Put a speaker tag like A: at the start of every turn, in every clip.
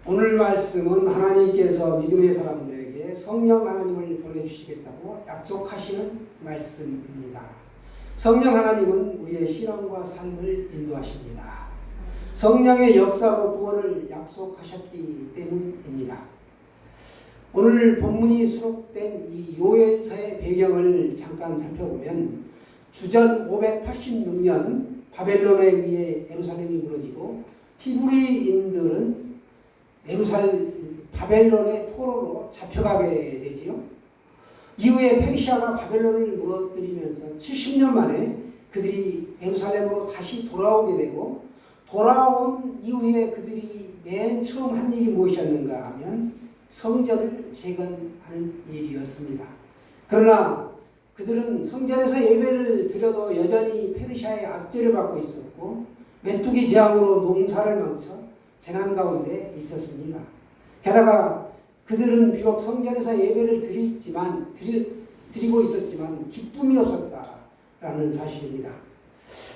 A: 오늘 말씀은 하나님께서 믿음의 사람들에게 성령 하나님을 보내주시겠다고 약속하시는 말씀입니다. 성령 하나님은 우리의 신앙과 삶을 인도하십니다. 성령의 역사로 구원을 약속하셨기 때문입니다. 오늘 본문이 수록된 이 요엘서의 배경을 잠깐 살펴보면 주전 586년 바벨론에 의해 예루살렘이 무너지고 히브리인들은 바벨론의 포로로 잡혀가게 되지요. 이후에 페르시아가 바벨론을 무너뜨리면서 70년 만에 그들이 예루살렘으로 다시 돌아오게 되고, 돌아온 이후에 그들이 맨 처음 한 일이 무엇이었는가 하면 성전을 재건하는 일이었습니다. 그러나 그들은 성전에서 예배를 드려도 여전히 페르시아의 압제를 받고 있었고, 메뚜기 재앙으로 농사를 망쳐 재난 가운데 있었습니다. 게다가 그들은 비록 성전에서 예배를 드리고 있었지만 기쁨이 없었다라는 사실입니다.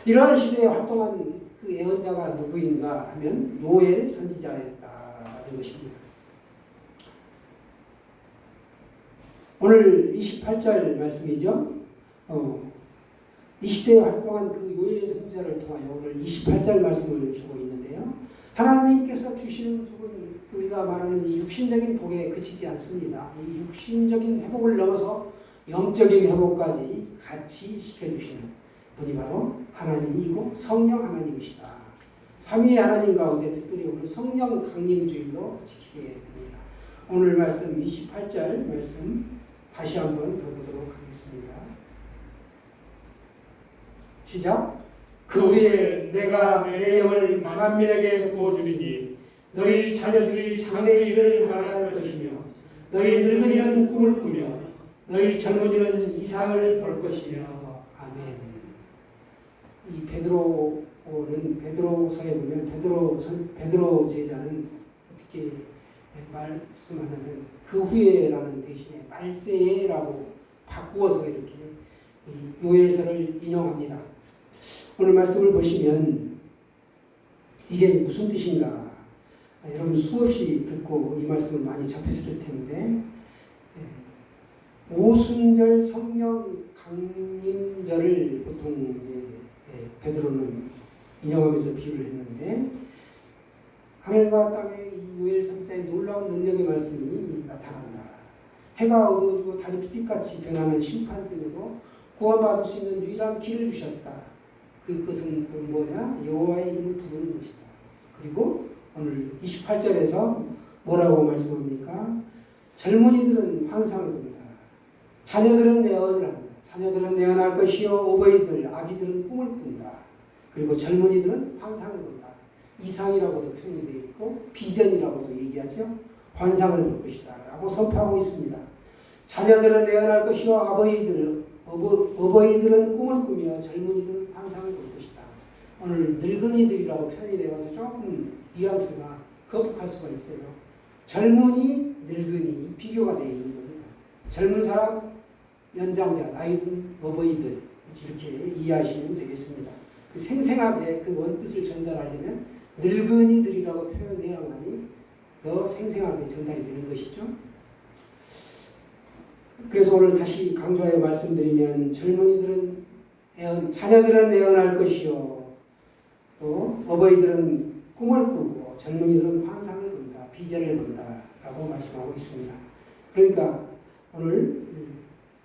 A: 이러한 시대에 활동한 그 예언자가 누구인가 하면 요엘 선지자였다는 것입니다. 오늘 28절 말씀이죠. 이 시대에 활동한 그 요엘 선지자를 통하여 오늘 28절 말씀을 주고 있는데요. 하나님께서 주시는 복은 우리가 말하는 이 육신적인 복에 그치지 않습니다. 이 육신적인 회복을 넘어서 영적인 회복까지 같이 시켜주시는 분이 바로 하나님이고 성령 하나님이시다. 삼위의 하나님 가운데 특별히 오늘 성령 강림주일로 지키게 됩니다. 오늘 말씀 28절 말씀 다시 한번 더 보도록 하겠습니다. 시작. 그 후에 내가 내 영을 만민에게 부어주리니 너희 자녀들이 장래일을 말할 것이며 너희 늙은이는 꿈을 꾸며 너희 젊은이는 이상을 볼 것이며. 아멘. 이 베드로서에 보면 베드로 제자는 어떻게 말씀하냐면 그 후에라는 대신에 말세에라고 바꾸어서 이렇게 요엘서를 인용합니다. 오늘 말씀을 보시면 이게 무슨 뜻인가? 여러분 수없이 듣고 이 말씀을 많이 접했을 텐데, 오순절 성령 강림절을 보통 이제 베드로는 인용하면서 비유를 했는데, 하늘과 땅의 이 요엘 선지자의 놀라운 능력의 말씀이 나타난다. 해가 어두워지고 달이 핏빛같이 변하는 심판쯤에도 구원받을 수 있는 유일한 길을 주셨다. 그것은 뭐냐? 여호와의 이름을 부르는 것이다. 그리고 오늘 28절에서 뭐라고 말씀합니까? 젊은이들은 환상을 본다. 자녀들은 예언을 한다. 자녀들은 예언할 것이요 어버이들, 아비들은 꿈을 꾼다. 그리고 젊은이들은 환상을 본다. 이상이라고도 표현이 되어 있고 비전이라고도 얘기하죠. 환상을 볼 것이다 라고 선포하고 있습니다. 자녀들은 예언할 것이요 어버이들은 꿈을 꾸며 젊은이들은 환상을 볼 것이다. 오늘 늙은이들이라고 표현이 되어서 조금 뉘앙스가 거북할 수가 있어요. 젊은이, 늙은이 이 비교가 되어 있는 겁니다. 젊은 사람, 연장자, 나이든 어버이들 이렇게 이해하시면 되겠습니다. 그 생생하게 그 원뜻을 전달하려면 늙은이들이라고 표현해야만이 더 생생하게 전달이 되는 것이죠. 그래서 오늘 다시 강조하여 말씀드리면 젊은이들은 자녀들은 예언할 것이요 또 어버이들은 꿈을 꾸고 젊은이들은 환상을 본다, 비전을 본다 라고 말씀하고 있습니다. 그러니까 오늘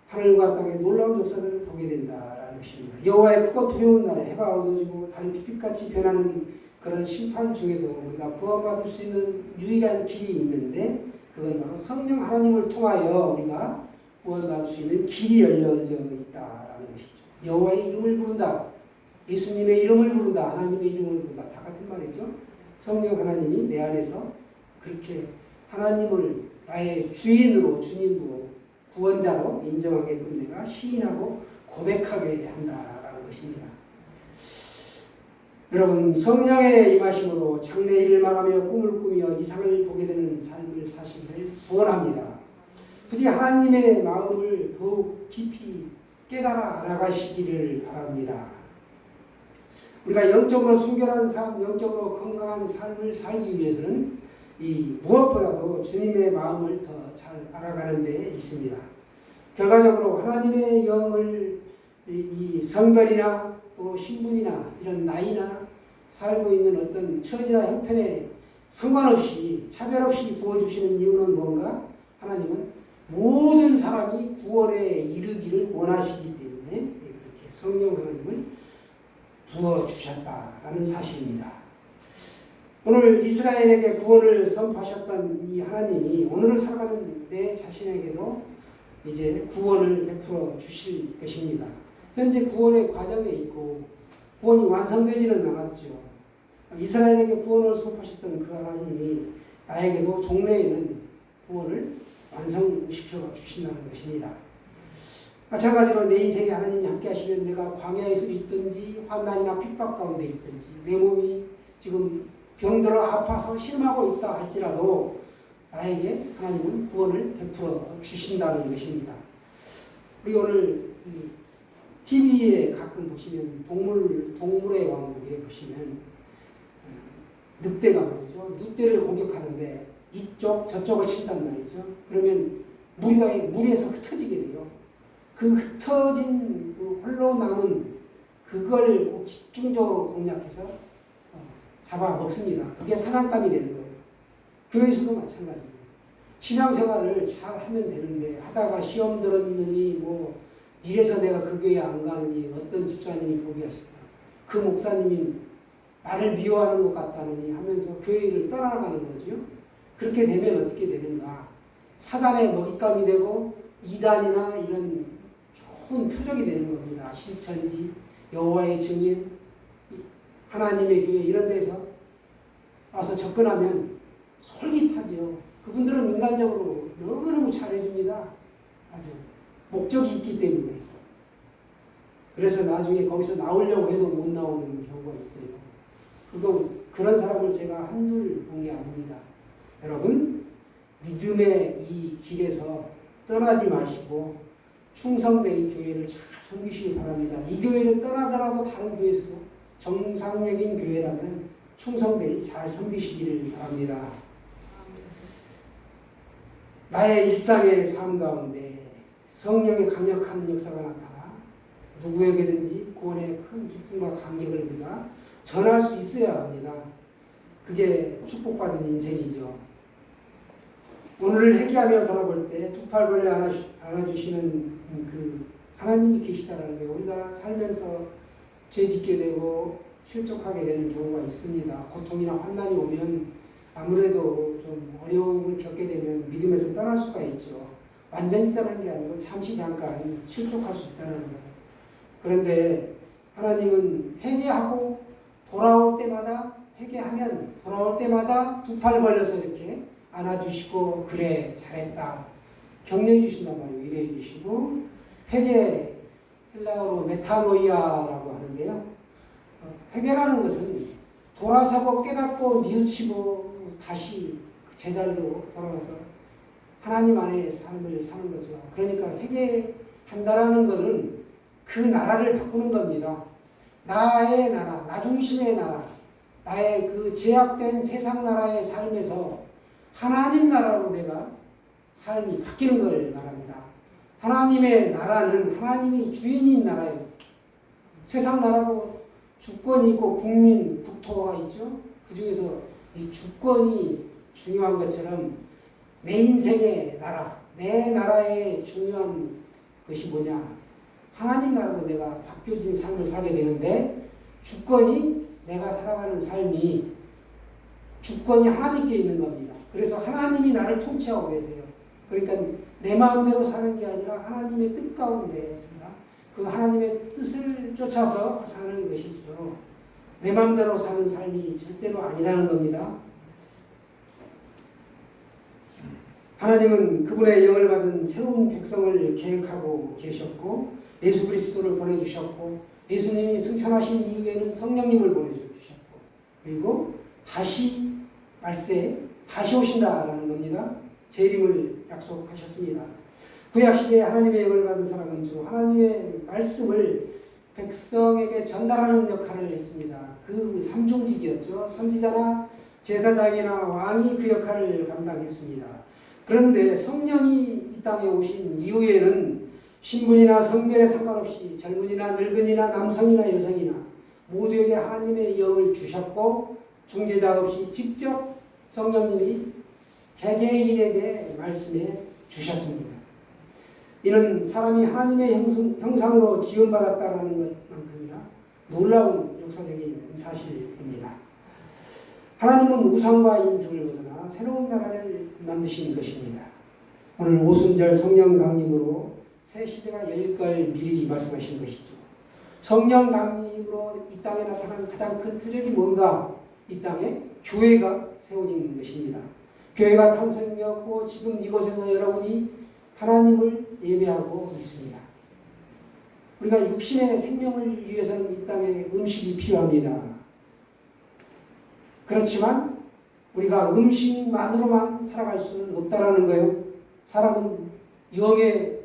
A: 하늘과 땅의 놀라운 역사들을 보게 된다라는 것입니다. 여호와의 크고 두려운 날에 해가 어두워지고 달이 핏빛같이 변하는 그런 심판 중에도 우리가 구원받을 수 있는 유일한 길이 있는데, 그건 바로 성령 하나님을 통하여 우리가 구원받을 수 있는 길이 열려져 있다라는 것이죠. 여호와의 이름을 부른다. 예수님의 이름을 부른다. 하나님의 이름을 부른다. 다 같은 말이죠. 성령 하나님이 내 안에서 그렇게 하나님을 나의 주인으로, 주님으로, 구원자로 인정하게끔 내가 시인하고 고백하게 한다라는 것입니다. 여러분, 성령의 임하심으로 장래일을 말하며 꿈을 꾸며 이상을 보게 되는 삶을 사시기를 소원합니다. 부디 하나님의 마음을 더욱 깊이 깨달아 알아가시기를 바랍니다. 우리가 영적으로 순결한 삶, 영적으로 건강한 삶을 살기 위해서는 이 무엇보다도 주님의 마음을 더 잘 알아가는 데 있습니다. 결과적으로 하나님의 영을 이 성별이나 또 신분이나 이런 나이나 살고 있는 어떤 처지나 형편에 상관없이 차별 없이 부어주시는 이유는 뭔가? 하나님은 모든 사람이 구원에 이르기를 원하시기 때문에 그렇게 성령 하나님을 부어주셨다라는 사실입니다. 오늘 이스라엘에게 구원을 선포하셨던 이 하나님이 오늘을 살아가는 내 자신에게도 이제 구원을 베풀어 주실 것입니다. 현재 구원의 과정에 있고 구원이 완성되지는 않았죠. 이스라엘에게 구원을 선포하셨던 그 하나님이 나에게도 종래에는 구원을 완성시켜 주신다는 것입니다. 마찬가지로 내 인생에 하나님이 함께 하시면 내가 광야에서 있든지 환난이나 핍박 가운데 있든지 내 몸이 지금 병들어 아파서 실험하고 있다 할지라도 나에게 하나님은 구원을 베풀어 주신다는 것입니다. 우리 오늘 TV에 가끔 보시면 동물의 왕국에 보시면 늑대가 말이죠. 늑대를 공격하는데 이쪽 저쪽을 친단 말이죠. 그러면 무리에서 흩어지게 돼요. 그 흩어진 그 홀로 남은 그걸 꼭 집중적으로 공략해서 잡아먹습니다. 그게 사냥감이 되는 거예요. 교회에서도 마찬가지입니다. 신앙생활을 잘 하면 되는데 하다가 시험 들었느니 뭐 이래서 내가 그 교회 안 가느니 어떤 집사님이 포기하셨다. 그 목사님이 나를 미워하는 것 같다느니 하면서 교회를 떠나가는 거죠. 그렇게 되면 어떻게 되는가? 사단의 먹잇감이 되고 이단이나 이런 좋은 표적이 되는 겁니다. 신천지, 여호와의 증인, 하나님의 교회 이런 데서 와서 접근하면 솔깃하죠. 그분들은 인간적으로 너무너무 잘해줍니다. 아주 목적이 있기 때문에. 그래서 나중에 거기서 나오려고 해도 못 나오는 경우가 있어요. 그런 사람을 제가 한둘 본 게 아닙니다. 여러분, 믿음의 이 길에서 떠나지 마시고 충성되이 교회를 잘 섬기시기 바랍니다. 이 교회를 떠나더라도 다른 교회에서도 정상적인 교회라면 충성되이 잘 섬기시기를 바랍니다. 나의 일상의 삶 가운데 성령의 강력한 역사가 나타나 누구에게든지 구원의 큰 기쁨과 감격을 우리가 전할 수 있어야 합니다. 그게 축복받은 인생이죠. 오늘을 회개하며 돌아볼 때 두 팔 벌려 안아주시는 그 하나님이 계시다는 게 우리가 살면서 죄 짓게 되고 실족하게 되는 경우가 있습니다. 고통이나 환난이 오면 아무래도 좀 어려움을 겪게 되면 믿음에서 떠날 수가 있죠. 완전히 떠난 게 아니고 잠시 잠깐 실족할 수 있다는 거예요. 그런데 하나님은 회개하고 회개하면 돌아올 때마다 두 팔 벌려서 이렇게 안아주시고 그래 잘했다 격려해 주신단 말이에요. 위로해 주시고 회개 헬라어로 메타노이아라고 하는데요. 회개라는 것은 돌아서고 깨닫고 뉘우치고 다시 제자리로 돌아가서 하나님 안에 삶을 사는 거죠. 그러니까 회개한다라는 것은 그 나라를 바꾸는 겁니다. 나의 나라, 나 중심의 나라, 나의 그 제약된 세상 나라의 삶에서 하나님 나라로 내가 삶이 바뀌는 걸 말합니다. 하나님의 나라는 하나님이 주인인 나라예요. 세상 나라도 주권이 있고 국민, 국토가 있죠. 그 중에서 이 주권이 중요한 것처럼 내 인생의 나라, 내 나라의 중요한 것이 뭐냐? 하나님 나라로 내가 바뀌어진 삶을 살게 되는데 주권이 내가 살아가는 삶이 주권이 하나님께 있는 겁니다. 그래서 하나님이 나를 통치하고 계세요. 그러니까 내 마음대로 사는 게 아니라 하나님의 뜻 가운데 그 하나님의 뜻을 쫓아서 사는 것이죠. 내 마음대로 사는 삶이 절대로 아니라는 겁니다. 하나님은 그분의 영을 받은 새로운 백성을 계획하고 계셨고 예수 그리스도를 보내주셨고 예수님이 승천하신 이후에는 성령님을 보내주셨고 그리고 다시 말세에 다시 오신다라는 겁니다. 재림을 약속하셨습니다. 구약시대에 하나님의 영을 받은 사람은 주로 하나님의 말씀을 백성에게 전달하는 역할을 했습니다. 그 삼중직이었죠. 선지자나 제사장이나 왕이 그 역할을 감당했습니다. 그런데 성령이 이 땅에 오신 이후에는 신분이나 성별에 상관없이 젊은이나 늙은이나 남성이나 여성이나 모두에게 하나님의 영을 주셨고 중재자 없이 직접 성령님이 개개인에게 말씀해 주셨습니다. 이는 사람이 하나님의 형상으로 지음받았다는 것만큼이나 놀라운 역사적인 사실입니다. 하나님은 우상과 인성을 벗어나 새로운 나라를 만드신 것입니다. 오늘 오순절 성령 강림으로 새 시대가 열릴 걸 미리 말씀하신 것이죠. 성령 강림으로 이 땅에 나타난 가장 큰 표적이 뭔가? 이 땅에 교회가 세워진 것입니다. 교회가 탄생되었고 지금 이곳에서 여러분이 하나님을 예배하고 있습니다. 우리가 육신의 생명을 위해서는 이 땅에 음식이 필요합니다. 그렇지만 우리가 음식만으로만 살아갈 수는 없다라는 거예요. 사람은 영의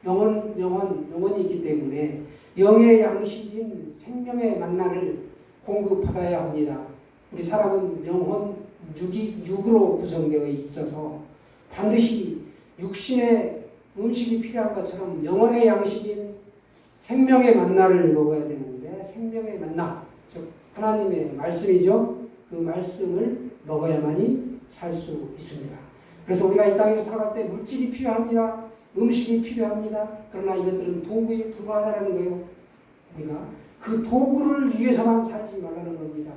A: 영혼이 있기 때문에 영의 양식인 생명의 만나를 공급받아야 합니다. 우리 사람은 영혼, 육으로 구성되어 있어서 반드시 육신의 음식이 필요한 것처럼 영혼의 양식인 생명의 만나를 먹어야 되는데 생명의 만나, 즉 하나님의 말씀이죠. 그 말씀을 먹어야만이 살 수 있습니다. 그래서 우리가 이 땅에서 살아갈 때 물질이 필요합니다. 음식이 필요합니다. 그러나 이것들은 도구에 불과하다는 거예요. 우리가 그 도구를 위해서만 살지 말라는 겁니다.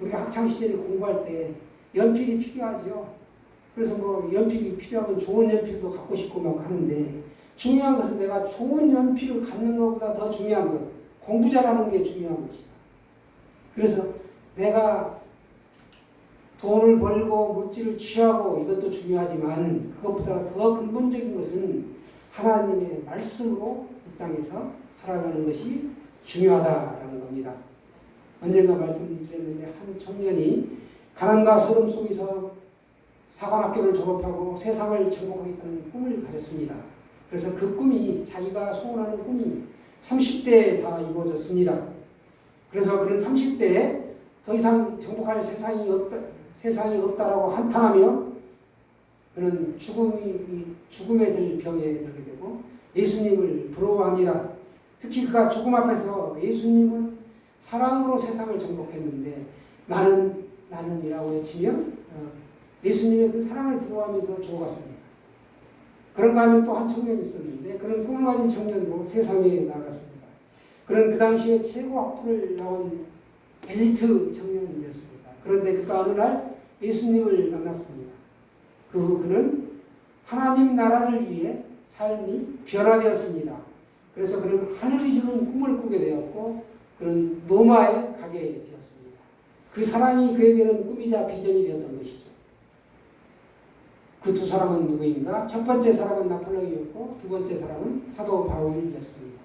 A: 우리가 학창시절에 공부할 때 연필이 필요하죠. 그래서 뭐 연필이 필요하면 좋은 연필도 갖고 싶고 막 하는데 중요한 것은 내가 좋은 연필을 갖는 것보다 더 중요한 것, 공부 잘하는 게 중요한 것이다. 그래서 내가 돈을 벌고 물질을 취하고 이것도 중요하지만 그것보다 더 근본적인 것은 하나님의 말씀으로 이 땅에서 살아가는 것이 중요하다라는 겁니다. 언젠가 말씀드렸는데 한 청년이 가난과 서름 속에서 사관학교를 졸업하고 세상을 정복하겠다는 꿈을 가졌습니다. 그래서 그 꿈이 자기가 소원하는 꿈이 30대에 다 이루어졌습니다. 그래서 그는 30대에 더 이상 정복할 세상이 없다라고 한탄하며 그는 죽음에 들 병에 들게 되고 예수님을 부러워합니다. 특히 그가 죽음 앞에서 예수님은 사랑으로 세상을 정복했는데 나는이라고 외치며 예수님의 그 사랑을 부러워하면서 죽어갔습니다. 그런가 하면 또 한 청년이 있었는데 그는 꿈을 가진 청년으로 세상에 나갔습니다. 그는 그 당시에 최고 학부를 나온 엘리트 청년이었습니다. 그런데 그가 어느 날 예수님을 만났습니다. 그 후 그는 하나님 나라를 위해 삶이 변화되었습니다. 그래서 그는 하늘이 주는 꿈을 꾸게 되었고 그는 로마에 가게 되었습니다. 그 사랑이 그에게는 꿈이자 비전이 되었던 것이죠. 그 두 사람은 누구인가? 첫 번째 사람은 나폴레옹이었고 두 번째 사람은 사도 바울이었습니다.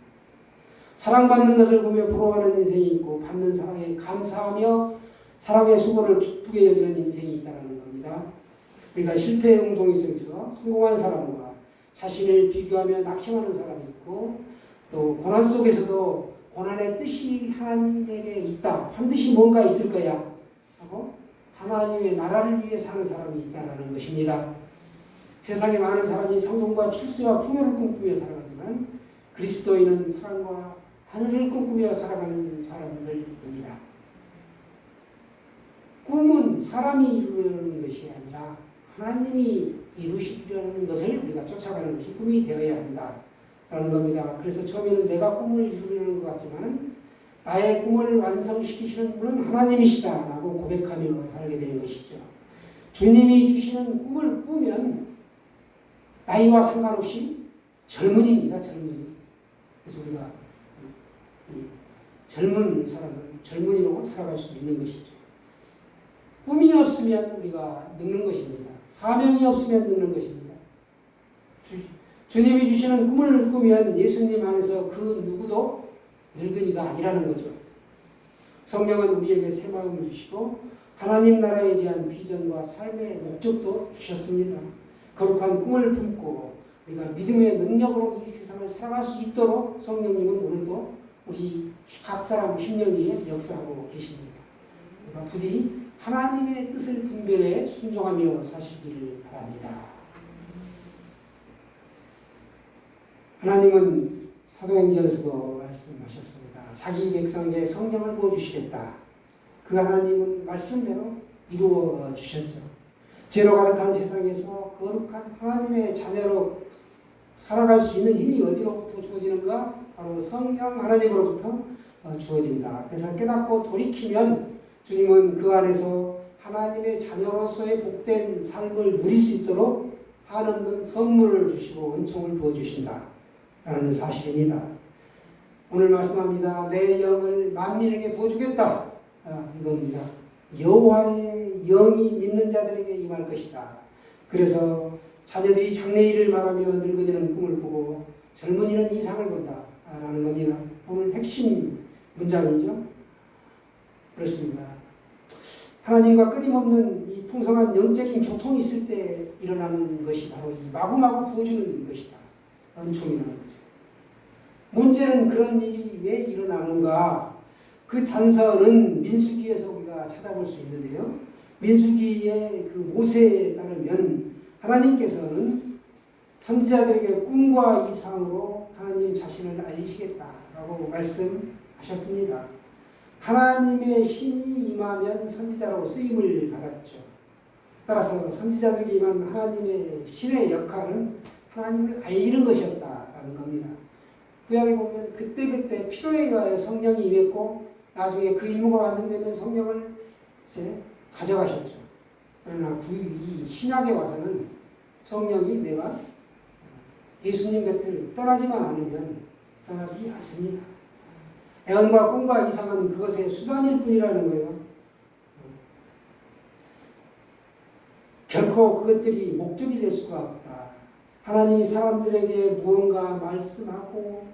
A: 사랑받는 것을 보며 부러워하는 인생이 있고 받는 사랑에 감사하며 사랑의 수고를 기쁘게 여기는 인생이 있다는 겁니다. 우리가 실패의 웅덩이 속에서 성공한 사람과 자신을 비교하며 낙심하는 사람이 있고 또 고난 속에서도 고난의 뜻이 하나님에게 있다. 반드시 뭔가 있을 거야. 하고 하나님의 나라를 위해 사는 사람이 있다는 것입니다. 세상에 많은 사람이 성공과 출세와 풍요를 꿈꾸며 살아가지만 그리스도인은 사랑과 하늘을 꿈꾸며 살아가는 사람들입니다. 꿈은 사람이 이루려는 것이 아니라 하나님이 이루시려는 것을 우리가 쫓아가는 것이 꿈이 되어야 한다라는 겁니다. 그래서 처음에는 내가 꿈을 이루려는 것 같지만 나의 꿈을 완성시키시는 분은 하나님이시다라고 고백하며 살게 되는 것이죠. 주님이 주시는 꿈을 꾸면 나이와 상관없이 젊은입니다. 젊은이. 그래서 우리가 젊은 사람은 젊은이로 살아갈 수 있는 것이죠. 꿈이 없으면 우리가 늙는 것입니다. 사명이 없으면 늙는 것입니다. 주님이 주시는 꿈을 꾸면 예수님 안에서 그 누구도 늙은이가 아니라는 거죠. 성령은 우리에게 새 마음을 주시고 하나님 나라에 대한 비전과 삶의 목적도 주셨습니다. 거룩한 꿈을 품고 우리가 믿음의 능력으로 이 세상을 살아갈 수 있도록 성령님은 오늘도 우리 각 사람 심령 위에 역사하고 계십니다. 우리가 부디 하나님의 뜻을 분별해 순종하며 사시기를 바랍니다. 하나님은 사도행전에서도 말씀하셨습니다. 자기 백성에게 성령을 부어주시겠다. 그 하나님은 말씀대로 이루어 주셨죠. 죄로 가득한 세상에서 거룩한 하나님의 자녀로 살아갈 수 있는 힘이 어디로부터 주어지는가? 바로 성령 하나님으로부터 주어진다. 그래서 깨닫고 돌이키면 주님은 그 안에서 하나님의 자녀로서의 복된 삶을 누릴 수 있도록 한없는 선물을 주시고 은총을 부어주신다 라는 사실입니다. 오늘 말씀합니다. 내 영을 만민에게 부어주겠다. 이겁니다. 여호와의 영이 믿는 자들에게 임할 것이다. 그래서 자녀들이 장래일을 말하며 늙은이는 꿈을 꾸고 젊은이는 이상을 본다 라는 겁니다. 오늘 핵심 문장이죠. 그렇습니다. 하나님과 끊임없는 이 풍성한 영적인 교통이 있을 때 일어나는 것이 바로 이 마구마구 부어주는 것이다. 은총이라는 거죠. 문제는 그런 일이 왜 일어나는가? 그 단서는 민수기에서 우리가 찾아볼 수 있는데요. 민수기의 그 모세에 따르면 하나님께서는 선지자들에게 꿈과 이상으로 하나님 자신을 알리시겠다라고 말씀하셨습니다. 하나님의 신이 임하면 선지자로 쓰임을 받았죠. 따라서 선지자들에게 임한 하나님의 신의 역할은 하나님을 알리는 것이었다라는 겁니다. 구약에 보면 그때그때 필요에 의하여 성령이 임했고 나중에 그 임무가 완성되면 성령을 이제 가져가셨죠. 그러나 이 신약에 와서는 성령이 내가 예수님 곁을 떠나지만 않으면 떠나지 않습니다. 애언과 꿈과 이상은 그것의 수단일 뿐이라는 거예요. 결코 그것들이 목적이 될 수가 없다. 하나님이 사람들에게 무언가 말씀하고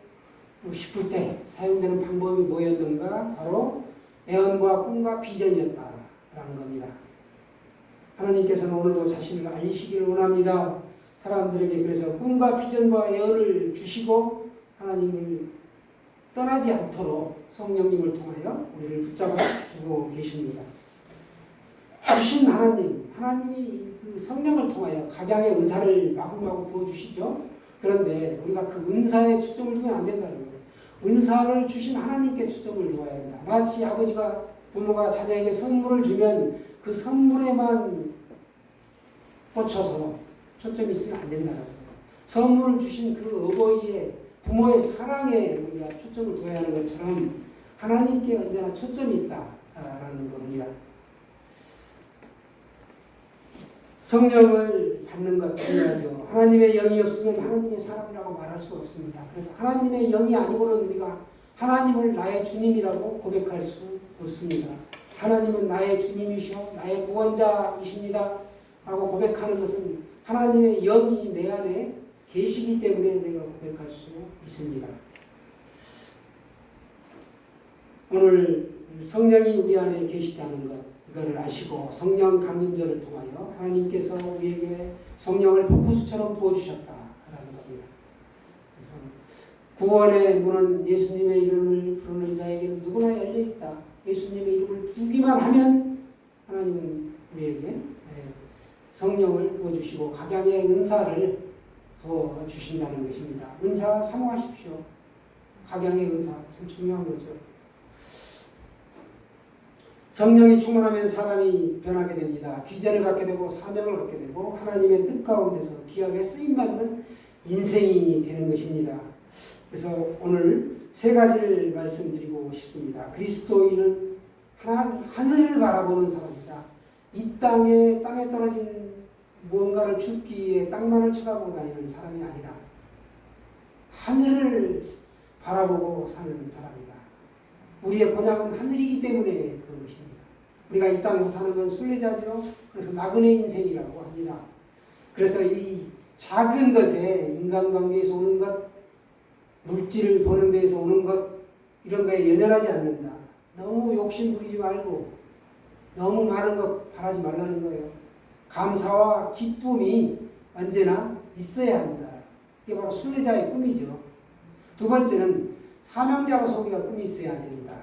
A: 싶을 때 사용되는 방법이 뭐였는가? 바로 애언과 꿈과 비전이었다라는 겁니다. 하나님께서는 오늘도 자신을 알리시기를 원합니다. 사람들에게 그래서 꿈과 비전과 애언을 주시고 하나님을 떠나지 않도록 성령님을 통하여 우리를 붙잡아 주고 계십니다. 주신 하나님이 그 성령을 통하여 각양의 은사를 마구마구 부어주시죠. 그런데 우리가 그 은사에 초점을 두면 안 된다는 거예요. 은사를 주신 하나님께 초점을 두어야 한다. 마치 아버지가 부모가 자녀에게 선물을 주면 그 선물에만 꽂혀서 초점이 있으면 안 된다는 거예요. 선물을 주신 그 어버이의 부모의 사랑에 우리가 초점을 둬야 하는 것처럼 하나님께 언제나 초점이 있다라는 겁니다. 성령을 받는 것 중요하죠. 하나님의 영이 없으면 하나님의 사람이라고 말할 수 없습니다. 그래서 하나님의 영이 아니고는 우리가 하나님을 나의 주님이라고 고백할 수 없습니다. 하나님은 나의 주님이시오, 나의 구원자이십니다 라고 고백하는 것은 하나님의 영이 내 안에 계시기 때문에 내가 고백할 수 있습니다. 오늘 성령이 우리 안에 계시다는 것, 이걸 아시고 성령 강림절을 통하여 하나님께서 우리에게 성령을 폭포수처럼 부어주셨다라는 겁니다. 그래서 구원의 문은 예수님의 이름을 부르는 자에게는 누구나 열려있다. 예수님의 이름을 부르기만 하면 하나님은 우리에게 성령을 부어주시고 각양의 은사를 부어주신다는 것입니다. 은사 사모하십시오. 각양의 은사 참 중요한 거죠. 성령이 충만하면 사람이 변하게 됩니다. 비전을 갖게 되고 사명을 갖게 되고 하나님의 뜻 가운데서 귀하게 쓰임받는 인생이 되는 것입니다. 그래서 오늘 세 가지를 말씀드리고 싶습니다. 그리스도인은 하늘을 바라보는 사람이다. 이 땅에 떨어진 무언가를 줍기에 땅만을 쳐다보고 다니는 사람이 아니라 하늘을 바라보고 사는 사람이다. 우리의 본향은 하늘이기 때문에 그런 것입니다. 우리가 이 땅에서 사는 건 순례자죠. 그래서 나그네 인생이라고 합니다. 그래서 이 작은 것에 인간관계에서 오는 것, 물질을 버는 데에서 오는 것, 이런 거에 연연하지 않는다. 너무 욕심 부리지 말고 너무 많은 것 바라지 말라는 거예요. 감사와 기쁨이 언제나 있어야 한다. 이게 바로 순례자의 꿈이죠. 두 번째는 사명자로서 우리가 꿈이 있어야 된다.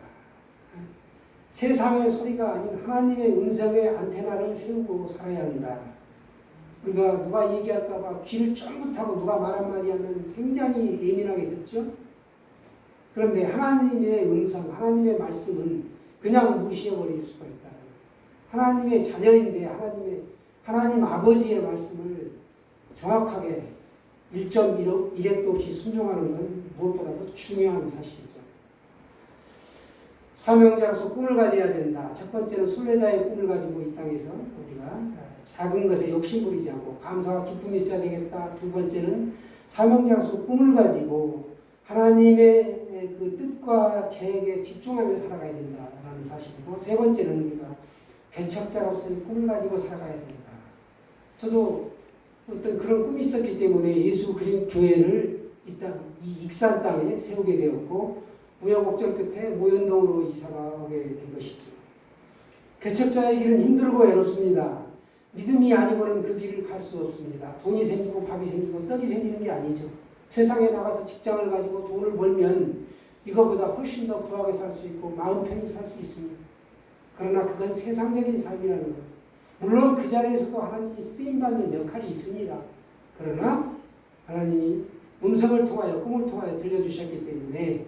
A: 세상의 소리가 아닌 하나님의 음성의 안테나를 세우고 살아야 한다. 우리가 누가 얘기할까봐 귀를 쫑긋하고 누가 말 한마디 하면 굉장히 예민하게 듣죠. 그런데 하나님의 음성, 하나님의 말씀은 그냥 무시해버릴 수가 있다. 하나님의 자녀인데 하나님 아버지의 말씀을 정확하게 1.1핵도 없이 순종하는 건 무엇보다도 중요한 사실이죠. 사명자로서 꿈을 가져야 된다. 첫 번째는 순례자의 꿈을 가지고 이 땅에서 우리가 작은 것에 욕심 부리지 않고 감사와 기쁨이 있어야 되겠다. 두 번째는 사명자로서 꿈을 가지고 하나님의 그 뜻과 계획에 집중하며 살아가야 된다라는 사실이고, 세 번째는 우리가 개척자로서의 꿈을 가지고 살아가야 된다. 저도 어떤 그런 꿈이 있었기 때문에 예수 그림 교회를 이 익산 땅에 세우게 되었고, 우여곡절 끝에 모현동으로 이사가 오게 된 것이죠. 개척자의 길은 힘들고 외롭습니다. 믿음이 아니고는 그 길을 갈 수 없습니다. 돈이 생기고 밥이 생기고 떡이 생기는 게 아니죠. 세상에 나가서 직장을 가지고 돈을 벌면 이거보다 훨씬 더 부하게 살 수 있고 마음 편히 살 수 있습니다. 그러나 그건 세상적인 삶이라는 것. 물론 그 자리에서도 하나님이 쓰임받는 역할이 있습니다. 그러나 하나님이 음성을 통하여 꿈을 통하여 들려주셨기 때문에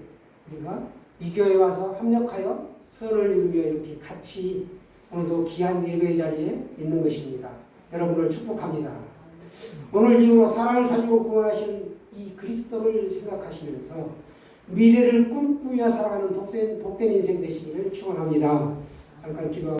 A: 우리가 이 교회에 와서 합력하여 선을 이루며 이렇게 같이 오늘도 귀한 예배 자리에 있는 것입니다. 여러분을 축복합니다. 오늘 이후로 사람을 살리고 구원하신 이 그리스도를 생각하시면서 미래를 꿈꾸며 살아가는 복된 인생 되시기를 축원합니다. 잠깐 기도.